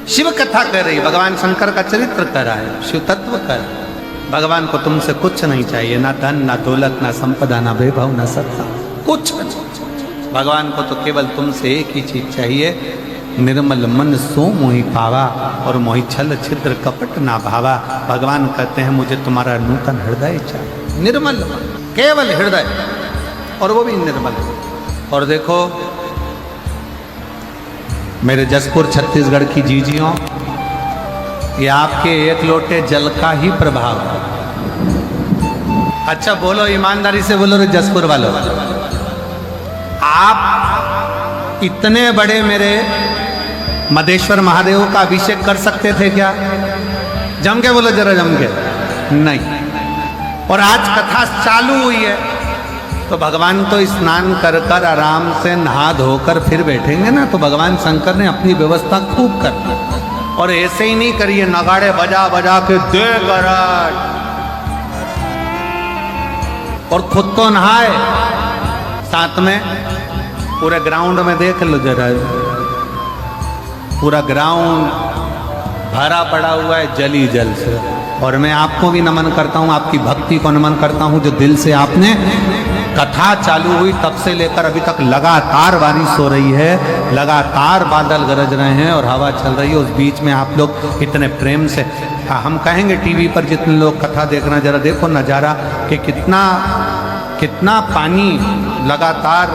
शिव कथा कर रही, भगवान शंकर का चरित्र कर रहा है, शिव तत्व कर। भगवान को तुमसे कुछ नहीं चाहिए, ना धन, ना दौलत, ना संपदा, ना वैभव, ना सत्ता, कुछ नहीं। भगवान को तो केवल तुमसे एक ही चीज चाहिए, निर्मल मन सो मोहि पावा और मोहि छल छिद्र कपट ना भावा। भगवान कहते हैं मुझे तुम्हारा नूतन हृदय चाहिए, निर्मल केवल हृदय, और वो भी निर्मल। और देखो मेरे जसपुर छत्तीसगढ़ की जीजियों, ये आपके एक लोटे जल का ही प्रभाव है। अच्छा बोलो, ईमानदारी से बोलो रे जसपुर वालों, आप इतने बड़े मेरे मदेश्वर महादेव का अभिषेक कर सकते थे क्या? जम के बोलो जरा, जम के नहीं। और आज कथा चालू हुई है तो भगवान तो स्नान कर कर आराम से नहा धोकर फिर बैठेंगे ना, तो भगवान शंकर ने अपनी व्यवस्था खूब कर दी। और ऐसे ही नहीं करिए नगाड़े बजा बजा के दे गरज, और खुद तो नहाए, साथ में पूरे ग्राउंड में देख लो जरा, पूरा ग्राउंड भरा पड़ा हुआ है जल ही जल से। और मैं आपको भी नमन करता हूं, आपकी भक्ति को नमन करता हूं, जो दिल से आपने कथा चालू हुई तब से लेकर अभी तक लगातार बारिश हो रही है, लगातार बादल गरज रहे हैं और हवा चल रही है। उस बीच में आप लोग इतने प्रेम से, हम कहेंगे टीवी पर जितने लोग कथा देख रहे हैं, जरा देखो नज़ारा कि कितना पानी लगातार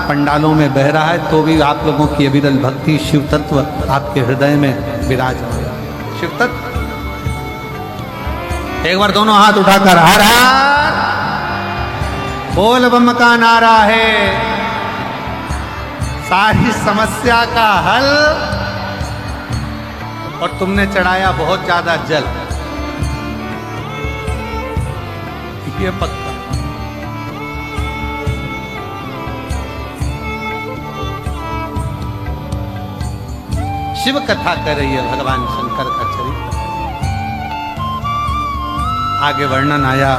पंडालों में बह रहा है, तो भी आप लोगों की अविरल भक्ति, शिव तत्व आपके हृदय में विराजमान। शिव तत्व, एक बार दोनों हाथ उठाकर हर हर बोल बम का नारा है, सारी समस्या का हल। और तुमने चढ़ाया बहुत ज्यादा जल, ये पक्का। शिव कथा कर रही है भगवान शंकर का चरित्र। आगे वर्णन आया,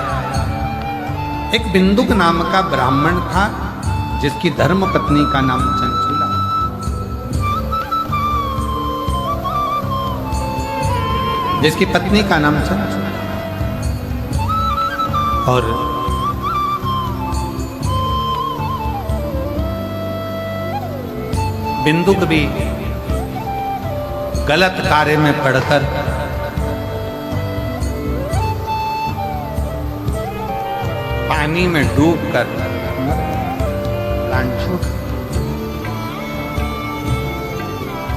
एक बिंदुक नाम का ब्राह्मण था जिसकी धर्म पत्नी का नाम चंचुला। जिसकी पत्नी का नाम चंचुला। और बिंदुक भी गलत कार्य में पड़कर पानी में डूबकर प्राण छूट।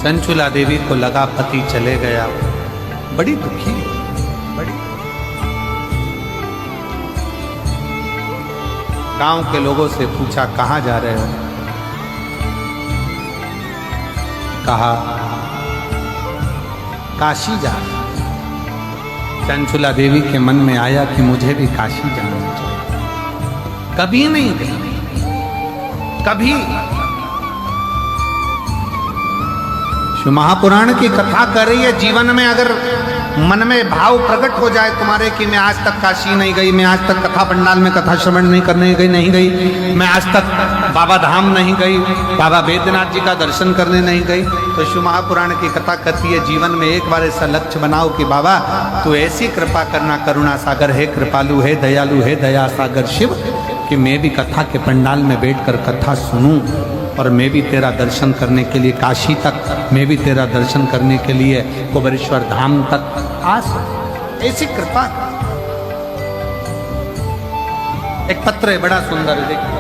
चंचुला देवी को लगा पति चले गया, बड़ी दुखी, बड़ी। गांव के लोगों से पूछा कहां जा रहे हो? कहा काशी जा रहे। चंचुला देवी के मन में आया कि मुझे भी काशी जाना चाहिए। कभी नहीं गई, कभी। शिव महापुराण की कथा कर रही है, जीवन में अगर मन में भाव प्रकट हो जाए तुम्हारे कि मैं आज तक काशी नहीं गई, मैं आज तक कथा पंडाल में कथा श्रवण नहीं करने गई, नहीं गई, मैं आज तक बाबा धाम नहीं गई, बाबा बैद्यनाथ जी का दर्शन करने नहीं गई, तो शिव महापुराण की कथा कहती है जीवन में एक बार ऐसा लक्ष्य बनाओ कि बाबा तू ऐसी कृपा करना, करुणा सागर है, कृपालु है, दयालु है, दया सागर शिव, कि मैं भी कथा के पंडाल में बैठकर कथा सुनूं और मैं भी तेरा दर्शन करने के लिए काशी तक, मैं भी तेरा दर्शन करने के लिए कुबेरेश्वर धाम तक आ सकूं। ऐसी कृपा। एक पत्र है बड़ा सुंदर है, देखिए।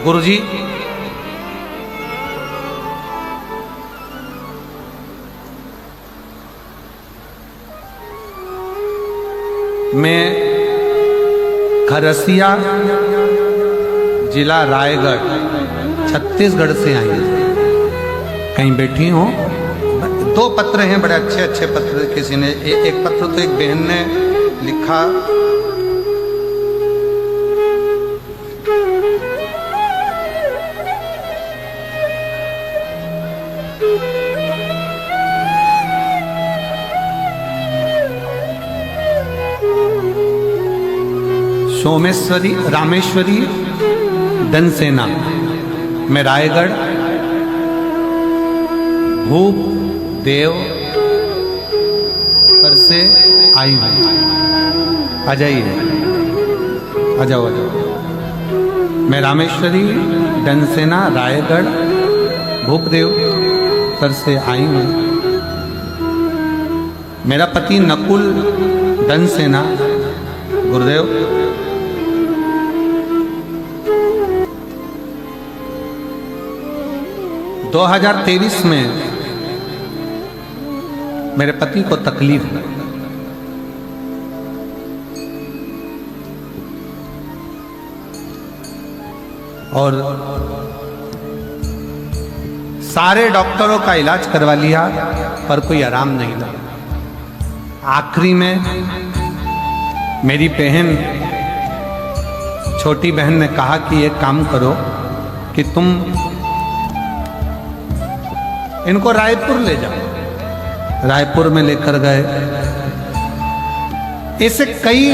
गुरुजी, मैं खरसिया जिला रायगढ़ छत्तीसगढ़ से आई हूँ। कहीं बैठी हूँ। दो पत्र हैं, बड़े अच्छे अच्छे पत्र। किसी ने एक पत्र तो एक बहन ने लिखा, सोमेश्वरी रामेश्वरी धनसेना में रायगढ़ भूप देव पर से आई हूं। आ जाइए, आ जाओ, आ जाओ। मैं रामेश्वरी धनसेना रायगढ़ भूपदेव पर से आई हूं। मेरा पति नकुल धनसेना गुरुदेव 2023 में मेरे पति को तकलीफ हुई और सारे डॉक्टरों का इलाज करवा लिया पर कोई आराम नहीं लगा। आखिरी में मेरी बहन, छोटी बहन ने कहा कि एक काम करो कि तुम इनको रायपुर ले जाओ। रायपुर में लेकर गए। ऐसे कई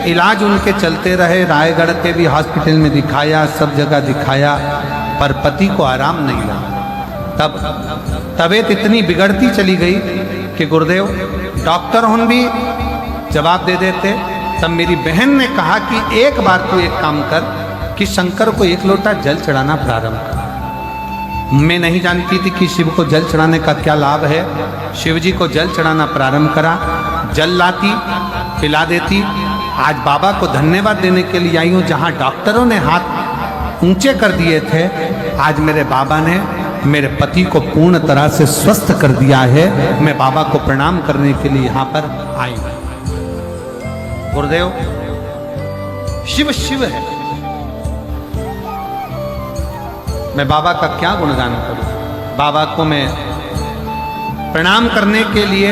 इलाज उनके चलते रहे। रायगढ़ के भी हॉस्पिटल में दिखाया, सब जगह दिखाया, पर पति को आराम नहीं लगा। तब तबीयत इतनी बिगड़ती चली गई कि गुरुदेव डॉक्टर हम भी जवाब दे देते। तब मेरी बहन ने कहा कि एक बार तू एक काम कर कि शंकर को एक लोटा जल चढ़ाना प्रारंभ कर। मैं नहीं जानती थी कि शिव को जल चढ़ाने का क्या लाभ है। शिव जी को जल चढ़ाना प्रारंभ करा, जल लाती, पिला देती। आज बाबा को धन्यवाद देने के लिए आई हूँ। जहाँ डॉक्टरों ने हाथ ऊंचे कर दिए थे, आज मेरे बाबा ने मेरे पति को पूर्ण तरह से स्वस्थ कर दिया है। मैं बाबा को प्रणाम करने के लिए यहाँ पर आई हूँ। गुरुदेव शिव शिव है। मैं बाबा का क्या गुणगान करूं। बाबा को मैं प्रणाम करने के लिए,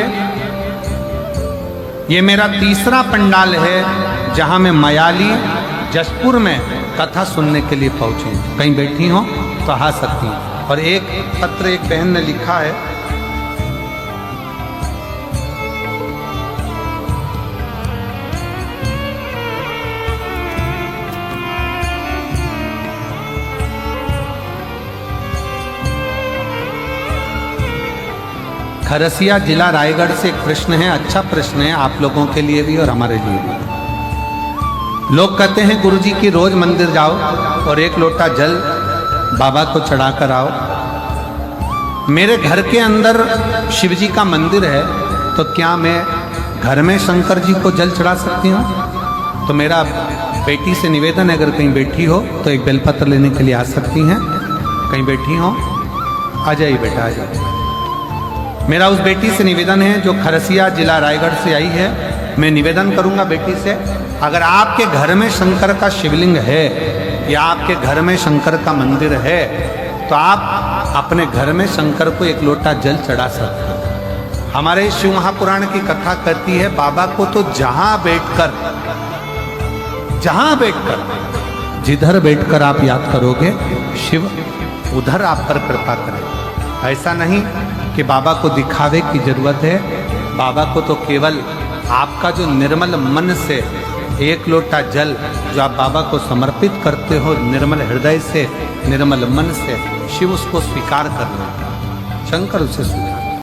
ये मेरा तीसरा पंडाल है जहां मैं मयाली जसपुर में कथा सुनने के लिए पहुंची। कहीं बैठी हो तो आ सकती हूं। और एक पत्र एक बहन ने लिखा है, खरसिया जिला रायगढ़ से एक प्रश्न है। अच्छा प्रश्न है आप लोगों के लिए भी और हमारे लिए भी। लोग कहते हैं गुरुजी की रोज मंदिर जाओ और एक लोटा जल बाबा को चढ़ा कर आओ। मेरे घर के अंदर शिव जी का मंदिर है, तो क्या मैं घर में शंकर जी को जल चढ़ा सकती हूँ? तो मेरा बेटी से निवेदन है, अगर कहीं बैठी हो तो एक बेलपत्र लेने के लिए आ सकती हैं। कहीं बैठी हो आ जाइए बेटा, आ जाइए। मेरा उस बेटी से निवेदन है जो खरसिया जिला रायगढ़ से आई है। मैं निवेदन करूंगा बेटी से, अगर आपके घर में शंकर का शिवलिंग है या आपके घर में शंकर का मंदिर है तो आप अपने घर में शंकर को एक लोटा जल चढ़ा सकते हैं। हमारे शिव महापुराण की कथा कहती है बाबा को तो जहां बैठकर जिधर बैठकर आप याद करोगे शिव उधर आप पर कृपा करें। ऐसा नहीं कि बाबा को दिखावे की जरूरत है। बाबा को तो केवल आपका जो निर्मल मन से एक लोटा जल जो आप बाबा को समर्पित करते हो, निर्मल हृदय से, निर्मल मन से, शिव उसको स्वीकार करना, शंकर उसे स्वीकार